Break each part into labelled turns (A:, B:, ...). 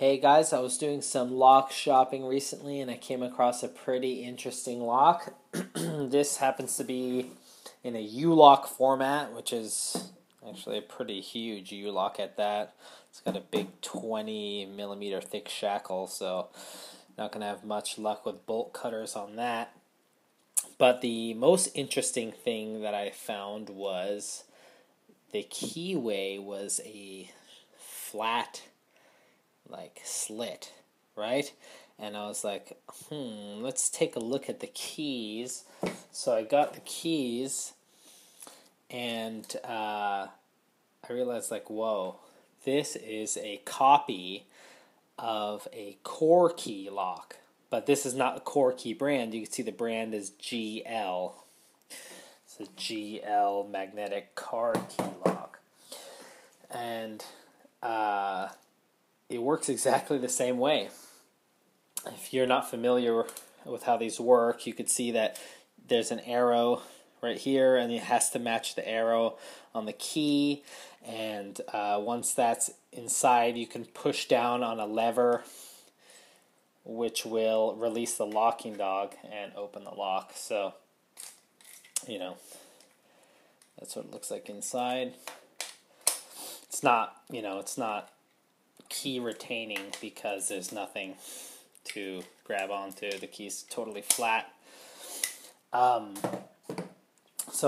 A: Hey guys, I was doing some lock shopping recently and I came across a pretty interesting lock. This happens to be in a U-lock format, which is actually a pretty huge U-lock at that. It's got a big 20 millimeter thick shackle, so not going to have much luck with bolt cutters on that. But the most interesting thing that I found was the keyway was a flat slit, right? And I was like, let's take a look at the keys. So I got the keys, and I realized, whoa, this is a copy of a Cor-key lock. But this is not the Cor-key brand. You can see the brand is GL. It's a GL magnetic Cor-key lock. And it works exactly the same way. If you're not familiar with how these work, you could see that there's an arrow right here, and it has to match the arrow on the key. And once that's inside, you can push down on a lever, which will release the locking dog and open the lock. So, that's what it looks like inside. It's not, it's not key retaining because there's nothing to grab onto. The key's totally flat. So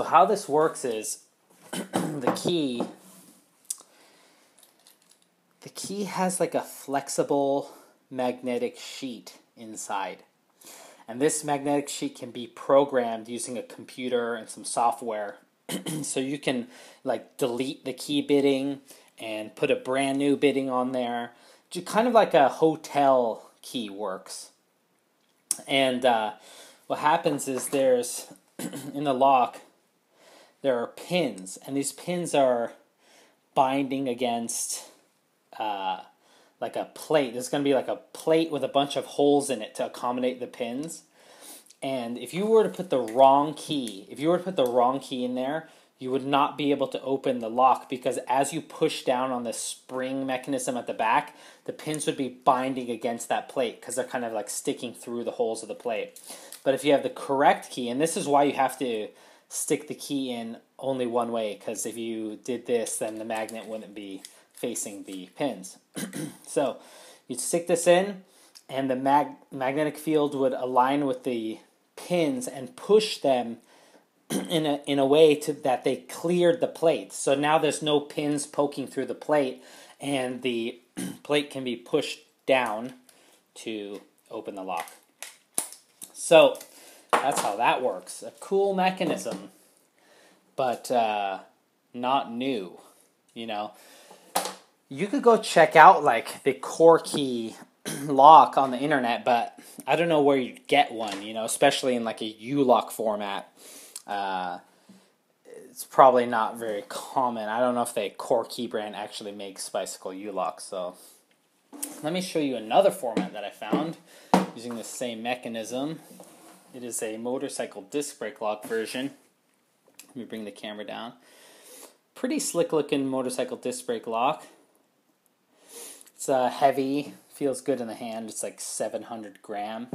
A: how this works is the key has a flexible magnetic sheet inside. And this magnetic sheet can be programmed using a computer and some software. So you can delete the key bitting and put a brand new bitting on there. Kind of like a hotel key works. And what happens is there's, in the lock, there are pins. And these pins are binding against a plate. There's going to be a plate with a bunch of holes in it to accommodate the pins. And if you were to put the wrong key, in there, you would not be able to open the lock, because as you push down on the spring mechanism at the back, the pins would be binding against that plate because they're kind of sticking through the holes of the plate. But if you have the correct key, and this is why you have to stick the key in only one way, because if you did this, then the magnet wouldn't be facing the pins. So you'd stick this in, and the magnetic field would align with the pins and push them in a way that they cleared the plate. So now there's no pins poking through the plate, and the plate can be pushed down to open the lock. So that's how that works. A cool mechanism, but not new. You could go check out the Cor-key lock on the internet, but I don't know where you'd get one, especially in a U-lock format. It's probably not very common. I don't know if the Cor-key brand actually makes bicycle U-locks. So let me show you another format that I found using the same mechanism. It is a motorcycle disc brake lock version. Let me bring the camera down. Pretty slick looking motorcycle disc brake lock. It's heavy, feels good in the hand. It's 700 gram.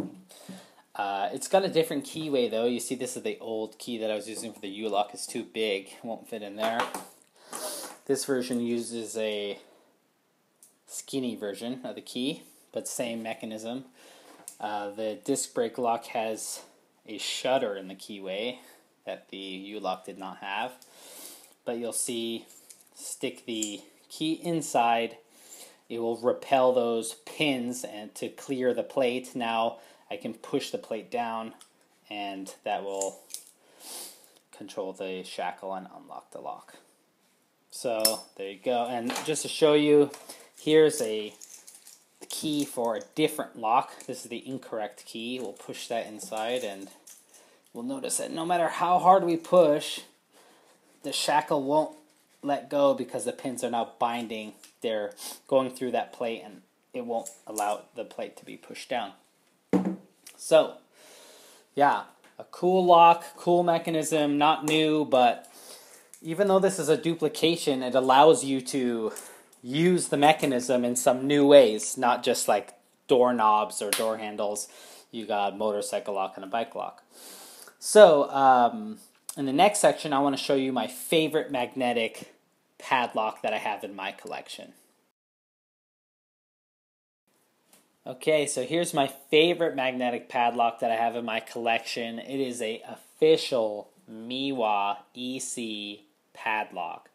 A: It's got a different keyway though. You see, this is the old key that I was using for the U-lock. It's too big, it won't fit in there. This version uses a skinny version of the key, but same mechanism. The disc brake lock has a shutter in the keyway that the U-lock did not have. But you'll see, stick the key inside, it will repel those pins and to clear the plate. Now I can push the plate down, and that will control the shackle and unlock the lock. So there you go. And just to show you, here's a key for a different lock. This is the incorrect key. We'll push that inside, and we'll notice that no matter how hard we push, the shackle won't let go because the pins are now binding. They're going through that plate, and it won't allow the plate to be pushed down. So, yeah, a cool lock, cool mechanism, not new, but even though this is a duplication, it allows you to use the mechanism in some new ways, not just like doorknobs or door handles. You got motorcycle lock and a bike lock. So in the next section, I want to show you my favorite magnetic padlock that I have in my collection. Okay, so here's my favorite magnetic padlock that I have in my collection. It is a official MIWA EC padlock.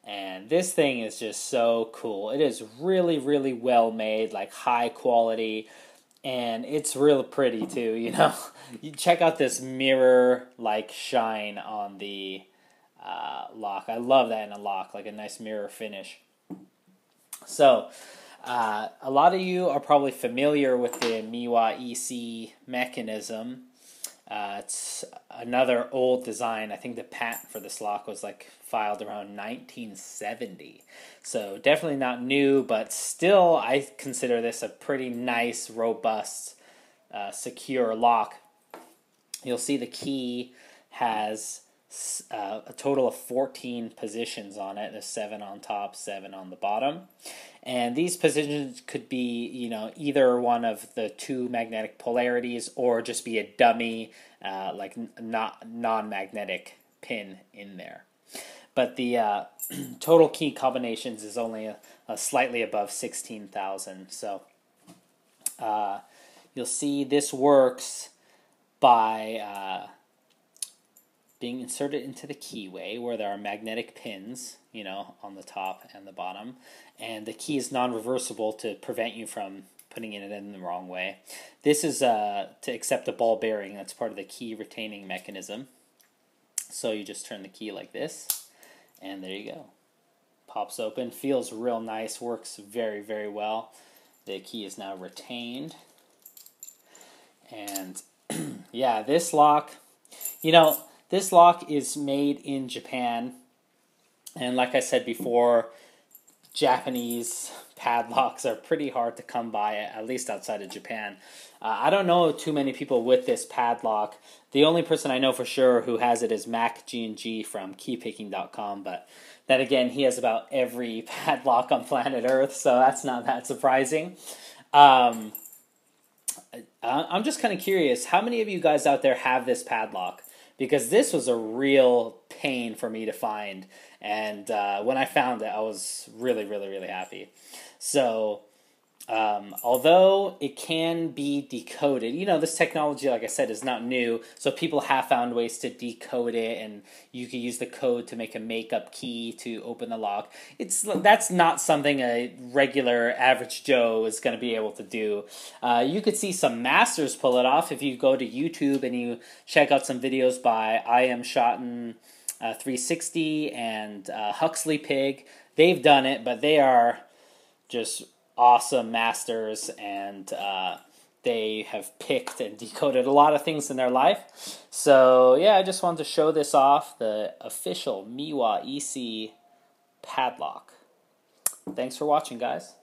A: And this thing is just so cool. It is really, really well made, like high quality. And it's real pretty too, you know. You check out this mirror-like shine on the lock. I love that in a lock, like a nice mirror finish. So, a lot of you are probably familiar with the MIWA EC mechanism. It's another old design. I think the patent for this lock was like filed around 1970. So definitely not new, but still I consider this a pretty nice, robust, secure lock. You'll see the key has a total of 14 positions on it. There's 7 on top, 7 on the bottom. And these positions could be, you know, either one of the 2 magnetic polarities or just be a dummy, like not non-magnetic pin in there. But the total key combinations is only a slightly above 16,000. So you'll see this works by being inserted into the keyway where there are magnetic pins, you know, on the top and the bottom. And the key is non-reversible to prevent you from putting it in the wrong way. This is to accept a ball bearing. That's part of the key retaining mechanism. So you just turn the key like this, and there you go. Pops open, feels real nice, works very, very well. The key is now retained. And yeah, this lock, you know, this lock is made in Japan, and like I said before, Japanese padlocks are pretty hard to come by, at least outside of Japan. I don't know too many people with this padlock. The only person I know for sure who has it is Mac G&G from keypicking.com, but then again, he has about every padlock on planet Earth, so that's not that surprising. I'm just kind of curious, how many of you guys out there have this padlock? Because this was a real pain for me to find. And when I found it, I was really, really, really happy. So, although it can be decoded, you know, this technology, like I said, is not new. So people have found ways to decode it, and you can use the code to make a makeup key to open the lock. That's not something a regular average Joe is going to be able to do. You could see some masters pull it off if you go to YouTube and you check out some videos by I Am Shotten 360 and Huxley Pig. They've done it, but they are just awesome masters, and they have picked and decoded a lot of things in their life. So yeah, I just wanted to show this off, the official MIWA EC padlock. Thanks for watching, guys.